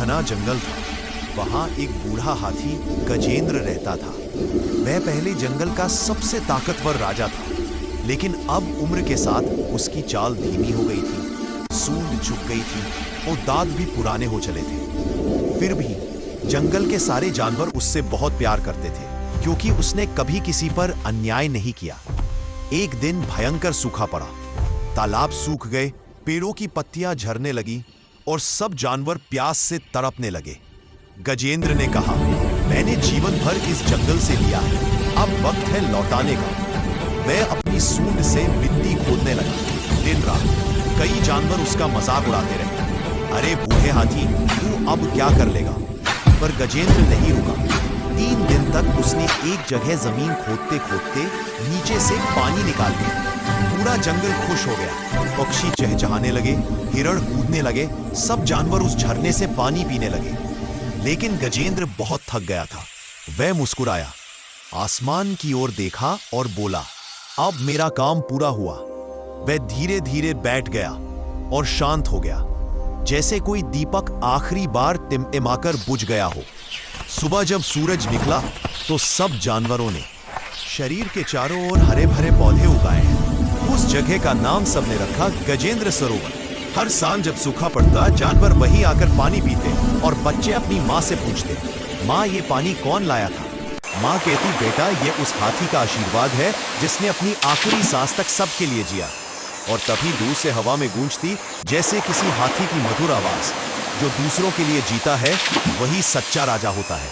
घना जंगल था। वहां एक बूढ़ा हाथी गजेंद्र रहता था। वह पहले जंगल का सबसे ताकतवर राजा था, लेकिन अब उम्र के साथ उसकी चाल धीमी हो गई थी, सूंड झुक गई थी और दांत भी पुराने हो चले थे। फिर भी जंगल के सारे जानवर उससे बहुत प्यार करते थे, क्योंकि उसने कभी किसी पर अन्याय नहीं किया। एक दिन भयंकर सूखा पड़ा, तालाब सूख गए, पेड़ों की पत्तियां झरने लगी और सब जानवर प्यास से तड़पने लगे। गजेंद्र ने कहा, मैंने जीवन भर इस जंगल से लिया है, अब वक्त है लौटाने का। वह अपनी सूंड से मिट्टी खोदने लगा। दिन रात कई जानवर उसका मजाक उड़ाते रहे। अरे बूढ़े हाथी, तू अब क्या कर लेगा? पर गजेंद्र नहीं रुका। 3 दिन तक उसने एक जगह जमीन खोदते खोदते नीचे से पानी निकाल दिया। पूरा जंगल खुश हो गया। पक्षी चहचहाने लगे, हिरण कूदने लगे, सब जानवर उस झरने से पानी पीने लगे। लेकिन गजेंद्र बहुत थक गया था। वह मुस्कुराया, आसमान की ओर देखा और बोला, अब मेरा काम पूरा हुआ। वह धीरे धीरे बैठ गया और शांत हो गया, जैसे कोई दीपक आखिरी बार टिमटिमाकर बुझ गया हो। सुबह जब सूरज निकला तो सब जानवरों ने शरीर के चारों ओर हरे भरे पौधे उगाए हैं। उस जगह का नाम सबने रखा गजेंद्र सरोवर। हर साल जब सूखा पड़ता, जानवर वहीं आकर पानी पीते और बच्चे अपनी माँ से पूछते, माँ ये पानी कौन लाया था? माँ कहती, बेटा ये उस हाथी का आशीर्वाद है जिसने अपनी आखिरी सांस तक सबके लिए जिया। और तभी दूर से हवा में गूंजती जैसे किसी हाथी की मधुर आवाज, जो दूसरों के लिए जीता है वही सच्चा राजा होता है।